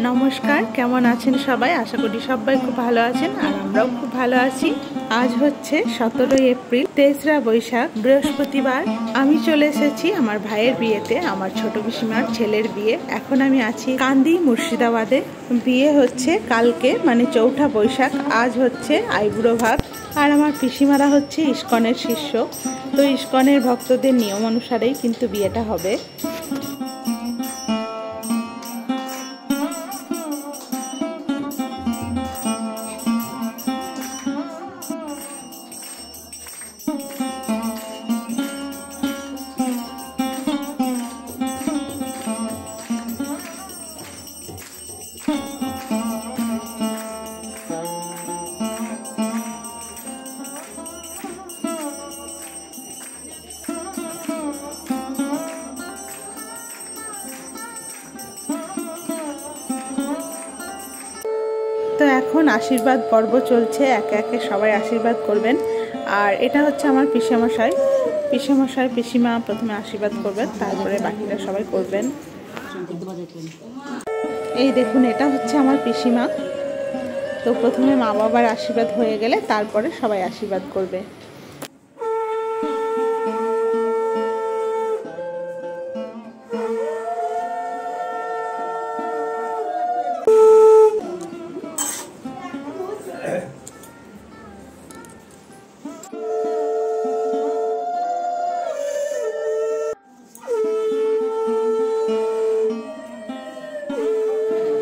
नमस्कार केमन आছেন सबाई आशा करी सबाई खूब भालो आছেন और আমরাও खूब भालो आছি। आज হচ্ছে 17 एप्रिल तेसरा बैशाख बृहस्पतिवार। আমি চলে এসেছি আমার ভাইয়ের বিয়েতে, আমার ছোট পিসিমার ছেলের বিয়ে। এখন আমি আছি কান্দি মুর্শিদাবাদে। বিয়ে হচ্ছে কালকে মানে 4 बैशाख। আজ হচ্ছে আইবুড়ো ভাত আর আমার পিসিমারা হচ্ছে ইস্কনের শিষ্য, তো ইস্কনের ভক্তদের নিয়ম অনুসারেই কিন্তু বিয়েটা হবে। তো এখন আশীর্বাদ পর্ব চলছে, একে একে সবাই আশীর্বাদ করবেন। আর এটা হচ্ছে আমার পিসেমশাই, পিসিমা প্রথমে আশীর্বাদ করবেন, তারপরে বাকিরা সবাই করবেন। এই দেখুন, এটা হচ্ছে আমার পিসিমা। তো প্রথমে মা বাবার আশীর্বাদ হয়ে গেলে তারপরে সবাই আশীর্বাদ করবে।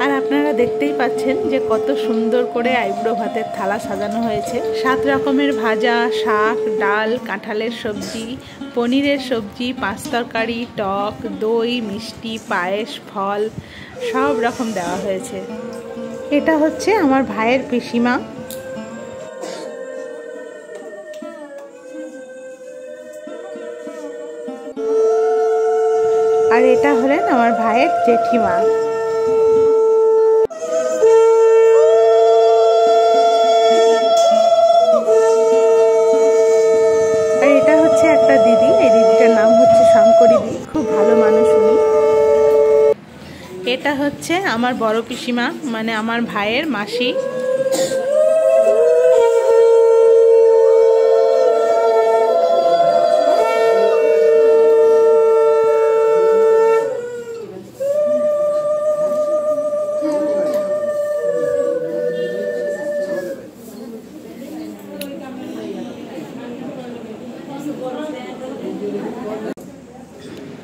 আর আপনারা দেখতেই পাচ্ছেন যে কত সুন্দর করে আইবুড়ো ভাতের থালা সাজানো হয়েছে। 7 রকমের ভাজা, শাক, ডাল, কাঁঠালের সবজি, পনিরের সবজি, 5 তরকারি, টক, দই, মিষ্টি, পায়েস, ফল সব রকম দেওয়া হয়েছে। এটা হচ্ছে আমার ভাইয়ের পিসিমা। আর এটা হলেন আমার ভাইয়ের জেঠিমা। একটা দিদি, এই দিদিটার নাম হচ্ছে শঙ্করী দি, খুব ভালো মানুষ উনি। এটা হচ্ছে আমার বড় পিসিমা মানে আমার ভাইয়ের মাসি।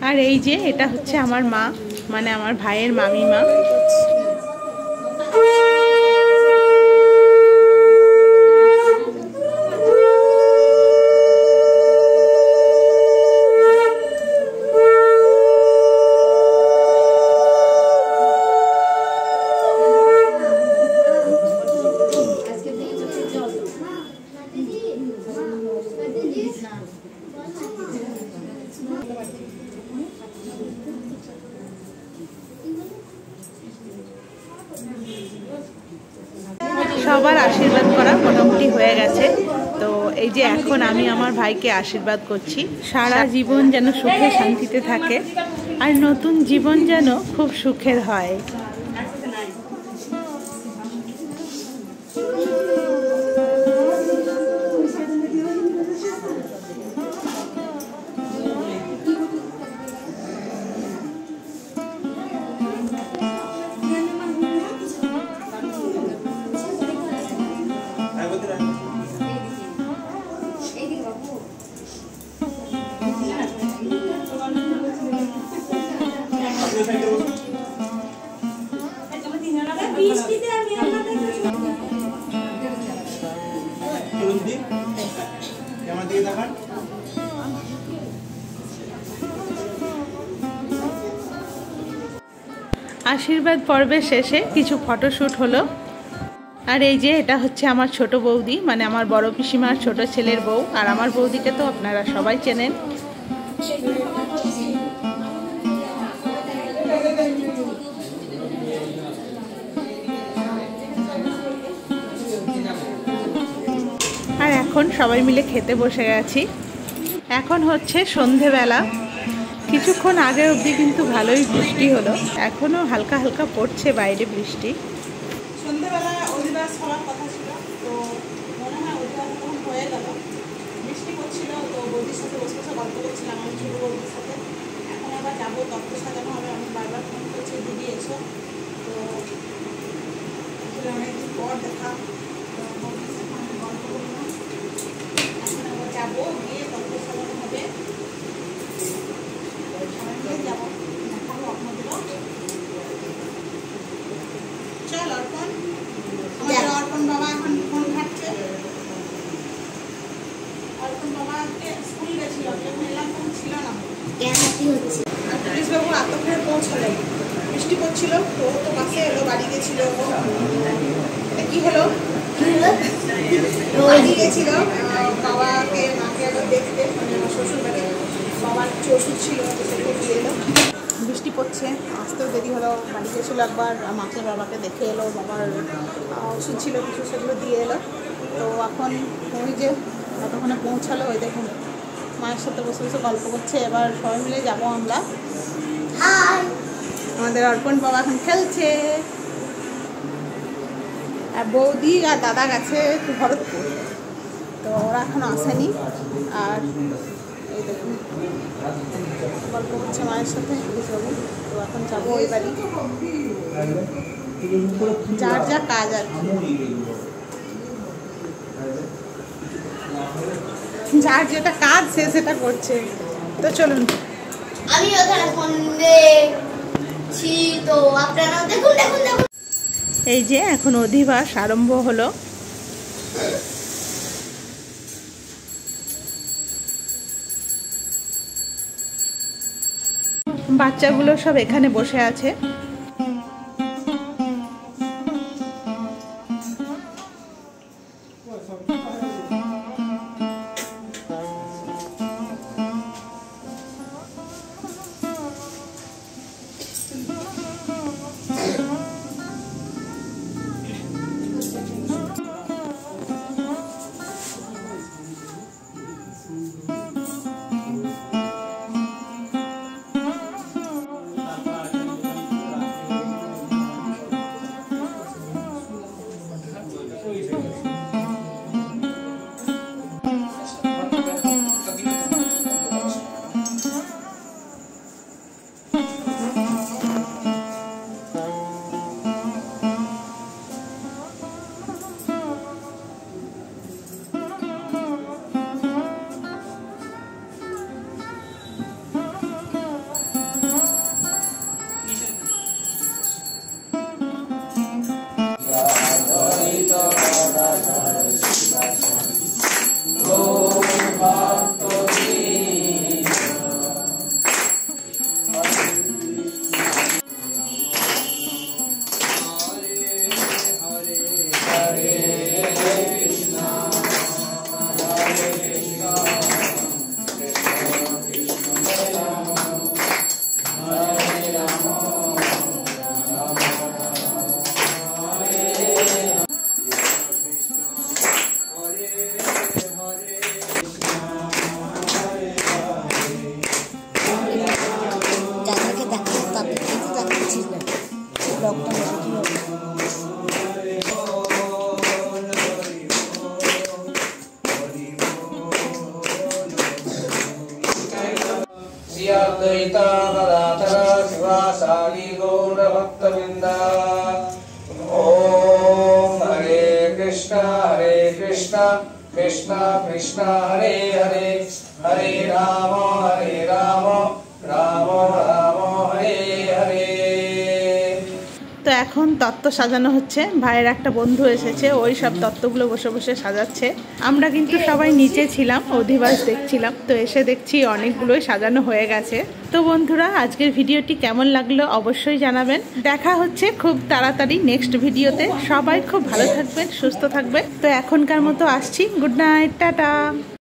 আর এই যে এটা হচ্ছে আমার মা মানে আমার ভাইয়ের মামিমা। সবার আশীর্বাদ করা মোটামুটি হয়ে গেছে। তো এই যে এখন আমি আমার ভাইকে আশীর্বাদ করছি, সারা জীবন যেন সুখে শান্তিতে থাকে আর নতুন জীবন যেন খুব সুখের হয়। আশীর্বাদ পর্বের শেষে কিছু ফটোশ্যুট হলো। আর এই যে এটা হচ্ছে আমার ছোট বৌদি মানে আমার বড় পিসিমার ছোট ছেলের বউ। আর আমার বৌদিকে তো আপনারা সবাই চেনেন। আর এখন সবাই মিলে খেতে বসে গেছি। এখন হচ্ছে সন্ধেবেলা। কিছুক্ষণ আগে অবধি কিন্তু ভালোই বৃষ্টি হলো, এখনো হালকা হালকা পড়ছে বাইরে বৃষ্টি। সন্ধ্যেবেলা অধিবাস হওয়ার কথা ছিল, তো মনে হয় অধিবাস তখন হয়ে গেল। বৃষ্টি পড়ছিল, তো বৌদির সাথে বসে বসে গল্প করছিলাম আমি ছোটো বৌদির সাথে। এখন আবার যাবো, তত্ত্ব সাজানো হবে। আমি বারবার ফোন করছি দিদি এসো, তো অনেকদিন পর দেখা, তো বৌদির সাথে আমি গল্প করলাম। এখন আবার যাবো, গিয়ে তত্ত্ব সাজানো হবে, সবাই মিলে যাবো, দেখাবো আপনাদেরও। চল অর্পণ, আমাদের অর্পণ বাবা এখন ফোন ঘাটছে। অর্পণ বাবাকে স্কুল গেছিল, যখন এলাম তখন ছিল না। পুলিশবাবু আতঙ্কে পৌঁছালেন, বৃষ্টি পড়ছিল, তো ও তো বাসে এলো, বাড়ি গেছিল। কি হলো, বাড়ি গেছিল বাবাকে মাকে আবার দেখতে, মানে আমার শ্বশুর বাড়ি। বাবার কিছু ওষুধ ছিল, তো সেগুলো দিয়ে এলো। বৃষ্টি পড়ছে, আসতেও দেরি হলো, বাড়ি গেছিলো একবার, মাকে বাবাকে দেখে এলো, বাবার ওষুধ ছিল কিছু, সেগুলো দিয়ে এলো। তো এখন ওই যে কতক্ষণে পৌঁছালো, ওই দেখুন মায়ের সাথে বসে বসে গল্প করছে। এবার সবাই মিলে যাবো আমরা। আমাদের অর্পণ বাবা এখন খেলছে, আর বৌদি আর দাদা গেছে একটু ভরতপুর, তো ওরা এখন আসেনি। আর এই দেখুন গল্প করছে মায়ের সাথে পুলিশবাবু। তো এখন যাবো ওই বাড়ি, যার যা কাজ আর যার যেটা কাজ সে সেটা করছে। তো চলুন, আমি ওখানে ফোন দেখছি, তো আপনারা দেখুন দেখুন দেখুন। এই যে এখন অধিবাস আরম্ভ হলো। বাচ্চাগুলো সব এখানে বসে আছে। कृष्ण कृष्ण हरे हरे हरे राम राम राम हरे हरे। তো এখন তত্ত্ব সাজানো হচ্ছে। ভাইয়ের একটা বন্ধু এসেছে, ওই সব তত্ত্বগুলো বসে বসে সাজাচ্ছে। আমরা কিন্তু সবাই নিচে ছিলাম, অধিবাস দেখছিলাম। তো এসে দেখছি অনেকগুলোই সাজানো হয়ে গেছে। তো বন্ধুরা, আজকের ভিডিওটি কেমন লাগলো অবশ্যই জানাবেন। দেখা হচ্ছে খুব তাড়াতাড়ি নেক্সট ভিডিওতে। সবাই খুব ভালো থাকবেন, সুস্থ থাকবেন। তো এখনকার মতো আসছি, গুড নাইট, টাটা।